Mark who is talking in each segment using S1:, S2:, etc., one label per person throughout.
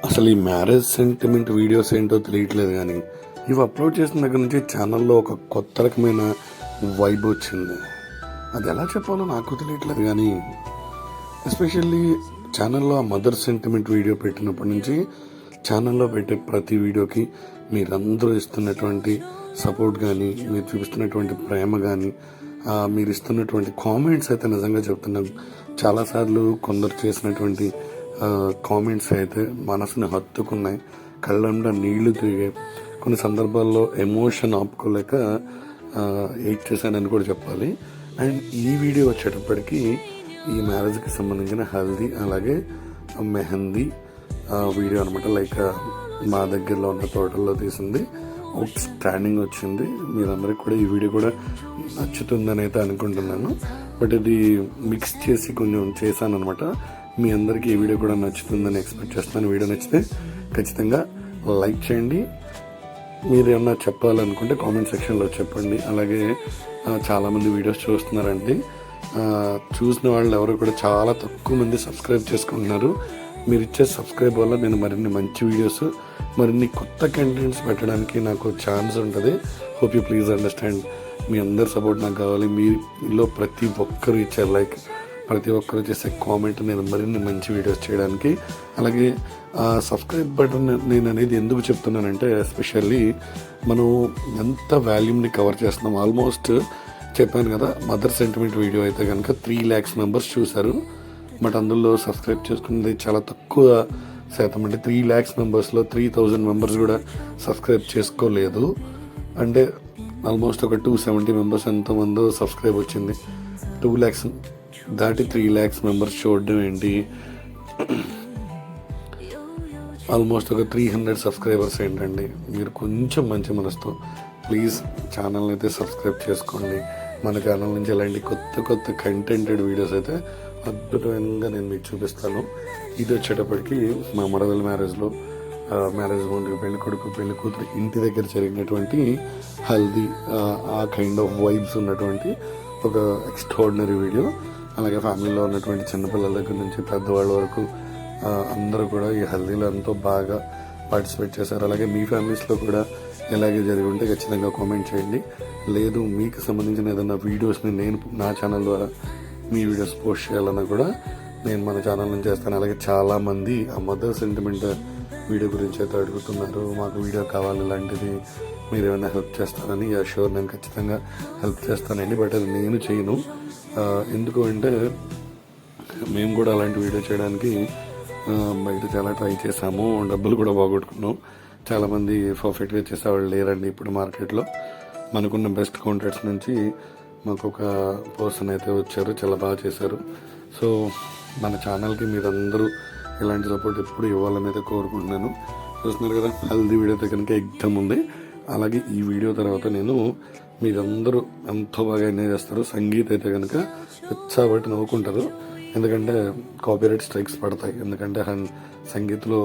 S1: అసలు ఈ marriage sentiment videos ఏంటో తెలియట్లేదు, కానీ ఇవి అప్లోడ్ చేసిన దగ్గర నుంచి ఛానల్లో ఒక కొత్త రకమైన వైబ్ వచ్చింది. అది ఎలా చెప్పాలో నాకు తెలియట్లేదు, కానీ ఎస్పెషల్లీ ఛానల్లో ఆ మదర్ సెంటిమెంట్ వీడియో పెట్టినప్పటి నుంచి ఛానల్లో పెట్టే ప్రతి వీడియోకి మీరందరూ ఇస్తున్నటువంటి సపోర్ట్ కానీ, మీరు చూపిస్తున్నటువంటి ప్రేమ కానీ, మీరు ఇస్తున్నటువంటి కామెంట్స్ అయితే నిజంగా చెప్తున్నాను, చాలాసార్లు కొందరు చేసినటువంటి కామెంట్స్ అయితే మనసుని హత్తుకున్నాయి, కళ్ళంట నీళ్లు తిరిగాయి. కొన్ని సందర్భాల్లో ఎమోషన్ ఆపుకోలేక ఎయిట్ చేశానని కూడా చెప్పాలి. అండ్ ఈ వీడియో వచ్చేటప్పటికి ఈ మ్యారేజ్కి సంబంధించిన హల్దీ అలాగే మెహందీ వీడియో అనమాట. లైక్ మా దగ్గరలో ఉన్న తోటల్లో తీసింది, అవుట్ స్టాండింగ్ వచ్చింది. మీరందరికీ కూడా ఈ వీడియో కూడా నచ్చుతుందని అయితే అనుకుంటున్నాను. బట్ ఇది మిక్స్ చేసి కొంచెం చేశాను అనమాట. మీ అందరికీ ఈ వీడియో కూడా నచ్చుతుందని ఎక్స్పెక్ట్ చేస్తున్నాను. వీడియో నచ్చితే ఖచ్చితంగా లైక్ చేయండి. మీరు ఏమన్నా చెప్పాలనుకుంటే కామెంట్ సెక్షన్లో చెప్పండి. అలాగే చాలామంది వీడియోస్ చూస్తున్నారండి. చూసిన వాళ్ళు ఎవరు కూడా చాలా తక్కువ మంది సబ్స్క్రైబ్ చేసుకుంటున్నారు. మీరు ఇచ్చే సబ్స్క్రైబ్ వల్ల నేను మరిన్ని మంచి వీడియోస్, మరిన్ని కొత్త కంటెంట్స్ పెట్టడానికి నాకు ఛాన్స్ ఉంటుంది. Hope you please understand. మీ అందరి సపోర్ట్ నాకు కావాలి. మీలో ప్రతి ఒక్కరు ఇచ్చే లైక్, ప్రతి ఒక్కరు చేసే కామెంట్ నేను మరిన్ని మంచి వీడియోస్ చేయడానికి. అలాగే సబ్స్క్రైబ్ బటన్ నేను అనేది ఎందుకు చెప్తున్నానంటే, ఎస్పెషల్లీ మనం ఎంత వాల్యూమ్ని కవర్ చేస్తున్నాం. ఆల్మోస్ట్ చెప్పాను కదా, మదర్ సెంటిమెంట్ వీడియో అయితే కనుక 3 lakhs మెంబర్స్ చూశారు. బట్ అందులో సబ్స్క్రైబ్ చేసుకున్నది చాలా తక్కువ శాతం. అంటే 3 lakhs మెంబర్స్లో 3000 మెంబర్స్ కూడా సబ్స్క్రైబ్ చేసుకోలేదు. అంటే ఆల్మోస్ట్ ఒక 270 మెంబర్స్ ఎంతమందో సబ్స్క్రైబ్ వచ్చింది. 2 lakhs దాటి 3 lakhs మెంబర్స్ చూడడం ఏంటి, ఆల్మోస్ట్ ఒక 300 సబ్స్క్రైబర్స్ ఏంటండి. మీరు కొంచెం మంచి మనసుతో ప్లీజ్ ఛానల్ని అయితే సబ్స్క్రైబ్ చేసుకోండి. మన ఛానల్ నుంచి ఇలాంటి కొత్త కంటెంటెడ్ వీడియోస్ అయితే అద్భుతంగా నేను మీకు చూపిస్తాను. ఇది వచ్చేటప్పటికి మా మరదల మ్యారేజ్ ముందుకు పెళ్లి కొడుకు పెళ్లి కూతురు ఇంటి దగ్గర జరిగినటువంటి హల్దీ, ఆ కైండ్ ఆఫ్ వైబ్స్ ఉన్నటువంటి ఒక ఎక్స్ట్రాడినరీ వీడియో. అలాగే ఫ్యామిలీలో ఉన్నటువంటి చిన్నపిల్లల దగ్గర నుంచి పెద్దవాళ్ళ వరకు అందరూ కూడా ఈ హల్దీలో ఎంతో బాగా పార్టిసిపేట్ చేశారు. అలాగే మీ ఫ్యామిలీస్లో కూడా ఎలాగే జరిగి ఉంటే ఖచ్చితంగా కామెంట్ చేయండి. లేదు మీకు సంబంధించిన ఏదైనా వీడియోస్ని నేను నా ఛానల్ ద్వారా మీ వీడియోస్ పోస్ట్ చేయాలన్నా కూడా నేను మన ఛానల్ నుంచి చేస్తాను. అలాగే చాలామంది ఆ మదర్ సెంటిమెంట్ వీడియో గురించి అయితే అడుగుతున్నారు, మాకు వీడియో కావాలి, ఇలాంటిది మీరు ఏమైనా హెల్ప్ చేస్తారని. షూర్, నేను ఖచ్చితంగా హెల్ప్ చేస్తానండి. బట్ అది నేను చేయను. ఎందుకు అంటే మేము కూడా అలాంటి వీడియో చేయడానికి బయట చాలా ట్రై చేసాము, డబ్బులు కూడా పోగొట్టుకున్నాం. చాలామంది పర్ఫెక్ట్గా చేసేవాళ్ళు లేరండి ఇప్పుడు మార్కెట్లో. మనకున్న బెస్ట్ కాంటాక్ట్స్ నుంచి మాకు ఒక పర్సన్ అయితే వచ్చారు, చాలా బాగా చేశారు. సో మన ఛానల్కి మీరందరూ ఇలాంటి సపోర్ట్ ఎప్పుడు ఇవ్వాలని అయితే కోరుకుంటున్నాను. చూస్తున్నారు కదా, హల్దీ వీడియో అయితే కనుక ఎగ్జామ్ ఉంది. అలాగే ఈ వీడియో తర్వాత మీరందరూ ఎంతో బాగా ఎంజాయ్ చేస్తారు. సంగీత్ అయితే కనుక ఉత్సాహపట్టి నవ్వుకుంటారు, ఎందుకంటే కాపీరైట్ స్ట్రైక్స్ పడతాయి. ఎందుకంటే సంగీత్లో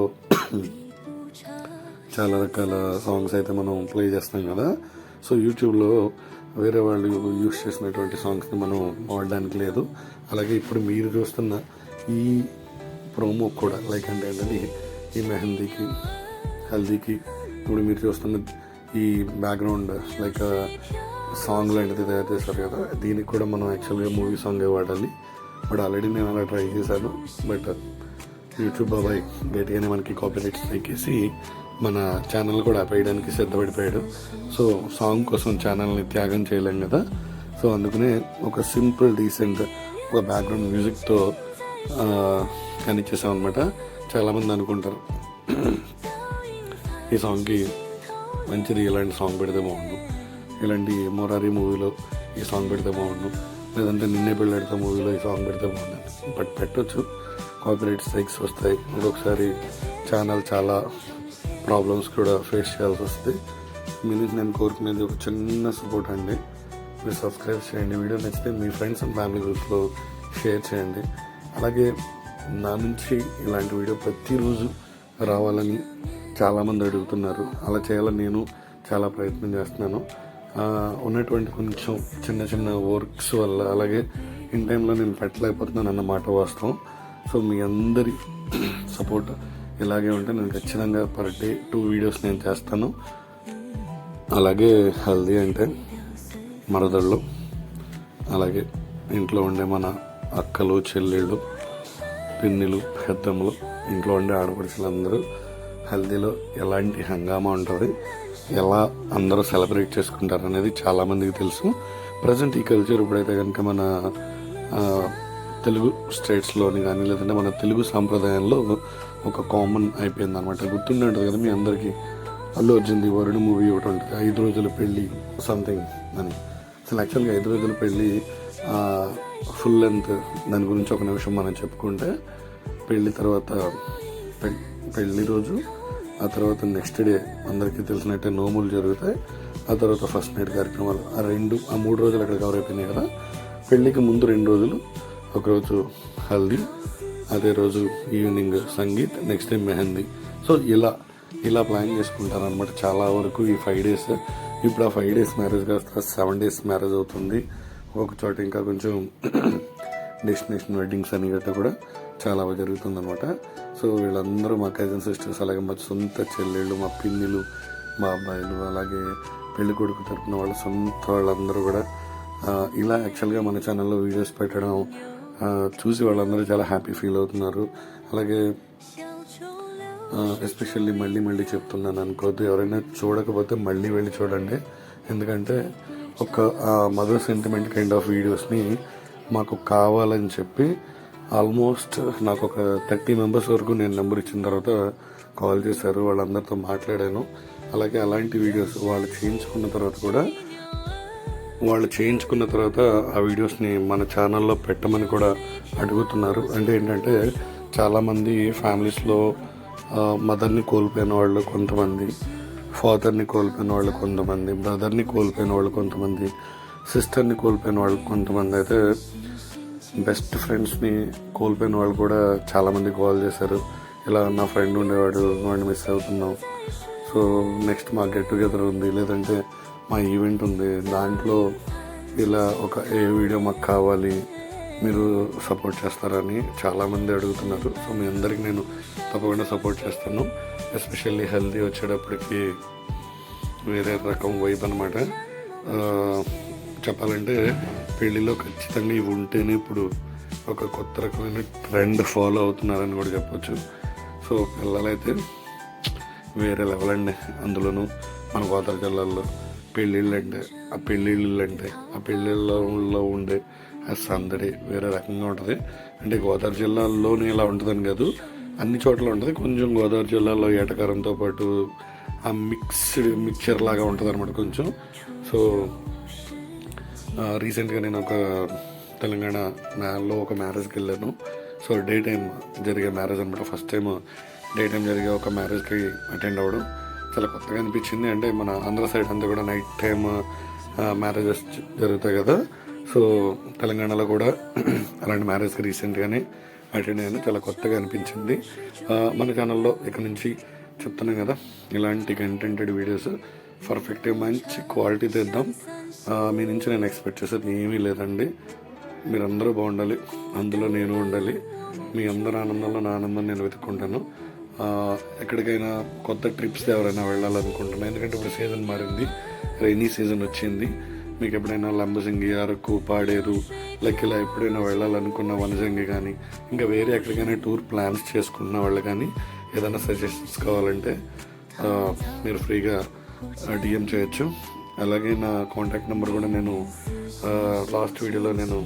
S1: చాలా రకాల సాంగ్స్ అయితే మనం ప్లే చేస్తాం కదా. సో యూట్యూబ్లో వేరే వాళ్ళు యూస్ చేసినటువంటి సాంగ్స్ని మనం వాడడానికి లేదు. అలాగే ఇప్పుడు మీరు చూస్తున్న ఈ ప్రోమో కూడా లైక్ అంటే ఏంటంటే ఈ మెహందీకి హల్దీకి ఇప్పుడు మీరు చూస్తున్న ఈ బ్యాక్గ్రౌండ్ లైక్ సాంగ్ లాంటిది తయారు చేస్తారు కదా, దీనికి కూడా మనం యాక్చువల్గా మూవీ సాంగే వాడాలి. బట్ ఆల్రెడీ నేను అలా ట్రై చేశాను. బట్ యూట్యూబ్ బాబాయ్ గట్టిగానే మనకి కాపీరైట్ స్ట్రైక్ వేసి మన ఛానల్ కూడా ఆపేయడానికి సిద్ధపడిపోయాడు. సో సాంగ్ కోసం ఛానల్ని త్యాగం చేయలేం కదా. సో అందుకనే ఒక సింపుల్ డీసెంట్ ఒక బ్యాక్గ్రౌండ్ మ్యూజిక్తో కనిచ్చేసాం అనమాట. చాలామంది అనుకుంటారు ఈ సాంగ్కి మంచిది ఇలాంటి సాంగ్ పెడితే బాగుండు, ఇలాంటి మొరారి మూవీలో ఈ సాంగ్ పెడితే బాగుండు, లేదంటే నిన్నే పెళ్ళాడితే మూవీలో ఈ సాంగ్ పెడితే బాగుంటుంది. బట్ పెట్టవచ్చు, కాపీరైట్ స్ట్రైక్స్ వస్తాయి. ఇంకొకసారి ఛానల్ చాలా ప్రాబ్లమ్స్ కూడా ఫేస్ చేయాల్సి వస్తుంది. మీ నుంచి నేను కోరుకునేది ఒక చిన్న సపోర్ట్ అండి. మీరు సబ్స్క్రైబ్ చేయండి, వీడియో నచ్చితే మీ ఫ్రెండ్స్ అండ్ ఫ్యామిలీ గ్రూప్స్లో షేర్ చేయండి. అలాగే నా నుంచి ఇలాంటి వీడియో ప్రతిరోజు రావాలని చాలామంది అడుగుతున్నారు. అలా చేయాలని నేను చాలా ప్రయత్నం చేస్తున్నాను. ఉన్నటువంటి కొంచెం చిన్న వర్క్స్ వల్ల, అలాగే ఇన్ టైంలో నేను పెట్టలేకపోతున్నాను అన్నమాట వాస్తవం. సో మీ అందరి సపోర్ట్ ఇలాగే ఉంటే నేను ఖచ్చితంగా పర్ డే 2 వీడియోస్ నేను చేస్తాను. అలాగే హల్దీ అంటే మరదళ్ళు, అలాగే ఇంట్లో ఉండే మన అక్కలు, చెల్లెళ్ళు, పిన్నిలు, పెద్దమ్మలు, ఇంట్లో ఉండే ఆడపడుచులందరూ హల్దీలో ఎలాంటి హంగామా ఉంటుంది, ఎలా అందరూ సెలబ్రేట్ చేసుకుంటారు అనేది చాలామందికి తెలుసు. ప్రజెంట్ ఈ కల్చర్ ఇప్పుడైతే కనుక మన తెలుగు స్టేట్స్లోని కానీ లేదంటే మన తెలుగు సాంప్రదాయంలో ఒక కామన్ అయిపోయింది అనమాట. గుర్తుండే ఉంటుంది కదా మీ అందరికీ, అల్లు అర్జున్ది వరుడు మూవీ ఒకటి ఉంటుంది, 5 రోజుల పెళ్ళి సంథింగ్ అని. అసలు యాక్చువల్గా 5 రోజుల పెళ్ళి ఫుల్ లెంత్ దాని గురించి ఒక నిమిషం మనం చెప్పుకుంటే, పెళ్ళి తర్వాత పెళ్ళి రోజు, ఆ తర్వాత నెక్స్ట్ డే అందరికీ తెలిసినట్టే నోములు జరుగుతాయి, ఆ తర్వాత ఫస్ట్ నైట్ కార్యక్రమాలు, ఆ 3 రోజులు అక్కడ కవర్ అయిపోయినాయి కదా. పెళ్ళికి ముందు 2 రోజులు, ఒకరోజు హల్దీ, అదే రోజు evening sangeet, next day mehndi. So ఇలా ప్లాన్ చేసుకుంటారు అనమాట చాలా వరకు ఈ 5 డేస్. ఇప్పుడు ఆ 5 డేస్ మ్యారేజ్ కాస్త 7 డేస్ మ్యారేజ్ అవుతుంది. ఒక చోట ఇంకా కొంచెం డెస్టినేషన్ వెడ్డింగ్స్ అని గట్రా కూడా చాలా జరుగుతుంది అనమాట. సో వీళ్ళందరూ మా కజిన్ సిస్టర్స్, అలాగే మా సొంత చెల్లెళ్ళు, మా పిన్నిలు, మా అబ్బాయిలు, అలాగే పెళ్లి కొడుకు తరపున వాళ్ళ సొంత వాళ్ళందరూ కూడా ఇలా యాక్చువల్గా మన ఛానల్లో వీడియోస్ పెట్టడం చూసి వాళ్ళందరూ చాలా హ్యాపీ ఫీల్ అవుతున్నారు. అలాగే ఎస్పెషల్లీ మళ్ళీ చెప్తున్నాను అనుకోవద్దు, ఎవరైనా చూడకపోతే మళ్ళీ వెళ్ళి చూడండి. ఎందుకంటే ఒక మదర్ సెంటిమెంట్ కైండ్ ఆఫ్ వీడియోస్ని మాకు కావాలని చెప్పి ఆల్మోస్ట్ నాకు ఒక 30 మెంబర్స్ వరకు నేను నెంబర్ ఇచ్చిన తర్వాత కాల్ చేశారు, వాళ్ళందరితో మాట్లాడాను. అలాగే అలాంటి వీడియోస్ వాళ్ళు చేయించుకున్న తర్వాత ఆ వీడియోస్ని మన ఛానల్లో పెట్టమని కూడా అడుగుతున్నారు. అంటే ఏంటంటే చాలామంది ఫ్యామిలీస్లో మదర్ని కోల్పోయిన వాళ్ళు కొంతమంది, ఫాదర్ని కోల్పోయిన వాళ్ళు కొంతమంది, బ్రదర్ని కోల్పోయిన వాళ్ళు కొంతమంది, సిస్టర్ని కోల్పోయిన వాళ్ళు కొంతమంది, అయితే బెస్ట్ ఫ్రెండ్స్ని కోల్పోయిన వాళ్ళు కూడా చాలామంది కాల్ చేశారు. ఇలా నా ఫ్రెండ్ ఉండేవాడు, వాడిని మిస్ అవుతున్నాం, సో నెక్స్ట్ మా గెట్ టుగెదర్ ఉంది, లేదంటే మా ఈవెంట్ ఉంది, దాంట్లో ఇలా ఒక వీడియో మాకు కావాలి, మీరు సపోర్ట్ చేస్తారని చాలామంది అడుగుతున్నారు. సో మీ అందరికీ నేను తప్పకుండా సపోర్ట్ చేస్తాను. ఎస్పెషల్లీ హెల్దీ వచ్చేటప్పటికి వేరే రకం వైబ్ అనమాట. చెప్పాలంటే పెళ్ళిలో ఖచ్చితంగా ఇవి ఉంటేనే ఇప్పుడు ఒక కొత్త రకమైన ట్రెండ్ ఫాలో అవుతున్నారని కూడా చెప్పొచ్చు. సో పిల్లలైతే వేరే లెవెల్ అండి. అందులోనూ మన గోదావరి జిల్లాలో పెళ్ళిళ్ళు అంటే ఆ పెళ్ళిళ్ళలో ఉండే ఆ సందడి వేరే రకంగా ఉంటుంది. అంటే గోదావరి జిల్లాలోనే ఇలా ఉంటుందని కాదు, అన్ని చోట్ల ఉంటుంది. కొంచెం గోదావరి జిల్లాలో ఏటకారంతో పాటు ఆ మిక్చర్ లాగా ఉంటుంది అనమాట కొంచెం. సో రీసెంట్గా నేను ఒక తెలంగాణలో ఒక మ్యారేజ్కి వెళ్ళాను. సో డే టైం జరిగే మ్యారేజ్ అనమాట. ఫస్ట్ టైం డే టైం జరిగే ఒక మ్యారేజ్కి అటెండ్ అవ్వడం చాలా కొత్తగా అనిపించింది. అంటే మన ఆంధ్ర సైడ్ అంతా కూడా నైట్ టైం మ్యారేజెస్ జరుగుతాయి కదా. సో తెలంగాణలో కూడా అలాంటి మ్యారేజ్కి రీసెంట్గానే అటెండ్ అయ్యాను. చాలా కొత్తగా అనిపించింది. మన ఛానల్లో ఇక్కడ నుంచి చెప్తున్నాం కదా, ఇలాంటి కంటెంటెడ్ వీడియోస్ పర్ఫెక్ట్గా మంచి క్వాలిటీ తెద్దాం. మీ నుంచి నేను ఎక్స్పెక్ట్ చేసేది ఏమీ లేదండి. మీరందరూ బాగుండాలి, అందులో నేను ఉండాలి. మీ అందరి ఆనందంలో నా ఆనందం నేను వెతుక్కుంటాను. ఎక్కడికైనా కొత్త ట్రిప్స్ ఎవరైనా వెళ్ళాలనుకుంటున్నాను, ఎందుకంటే ఇప్పుడు సీజన్ మారింది, రైనీ సీజన్ వచ్చింది. మీకు ఎప్పుడైనా లంబసింగి, అరకు, పాడేరు, ఇలా ఎప్పుడైనా వెళ్ళాలనుకున్న వనజంగి కానీ ఇంకా వేరే ఎక్కడికైనా టూర్ ప్లాన్స్ చేసుకున్న వాళ్ళు కానీ ఏదైనా సజెషన్స్ కావాలంటే మీరు ఫ్రీగా డిఎం చేయొచ్చు. అలాగే నా కాంటాక్ట్ నెంబర్ కూడా నేను లాస్ట్ వీడియోలో నేను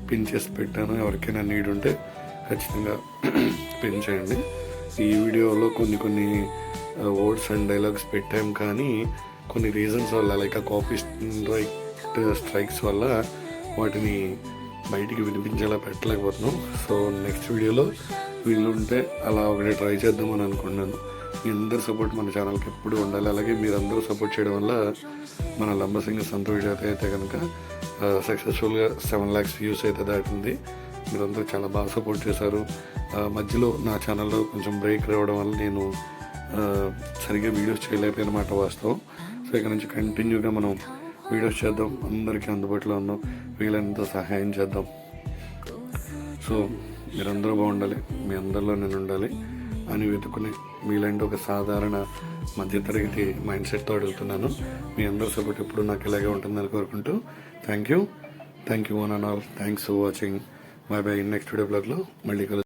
S1: పిన్ చేసి పెట్టాను. ఎవరికైనా నీడ్ ఉంటే ఖచ్చితంగా పిన్ చేయండి. ఈ వీడియోలో కొన్ని వర్డ్స్ అండ్ డైలాగ్స్ పెట్టాం, కానీ కొన్ని రీజన్స్ వల్ల లైక్ కాపీ స్ట్రైక్స్ వల్ల వాటిని బయటికి వినిపించేలా పెట్టలేకపోతున్నాం. సో నెక్స్ట్ వీడియోలో వీళ్ళుంటే అలా ఒకటి ట్రై చేద్దామని అనుకున్నాను. మీ అందరి సపోర్ట్ మన ఛానల్కి ఎప్పుడు ఉండాలి. అలాగే మీరందరూ సపోర్ట్ చేయడం వల్ల మన లంబసింగి సొంత వీడియో అయితే కనుక సక్సెస్ఫుల్గా 7 lakhs వ్యూస్ అయితే దాటింది. మీరందరూ చాలా బాగా సపోర్ట్ చేశారు. మధ్యలో నా ఛానల్లో కొంచెం బ్రేక్ రావడం వల్ల నేను సరిగ్గా వీడియోస్ చేయలేకపోయినమాట వాస్తవం. సో ఇక్కడ నుంచి కంటిన్యూగా మనం వీడియోస్ చేద్దాం, అందరికీ అందుబాటులో ఉన్నాం, వీళ్ళంతా సహాయం చేద్దాం. సో మీరందరూ బాగుండాలి, మీ అందరిలో నేను ఉండాలి. అని వెతుకుని మీలాంటి ఒక సాధారణ మధ్యతరగతి మైండ్ సెట్తో అడుగుతున్నాను. మీ అందరి సపోర్ట్ ఎప్పుడు నాకు ఇలాగే ఉంటుందని కోరుకుంటూ thank you one and all. Thanks for watching. Bye bye. Next video బ్లాగ్లో మళ్ళీ కలుద్దాం.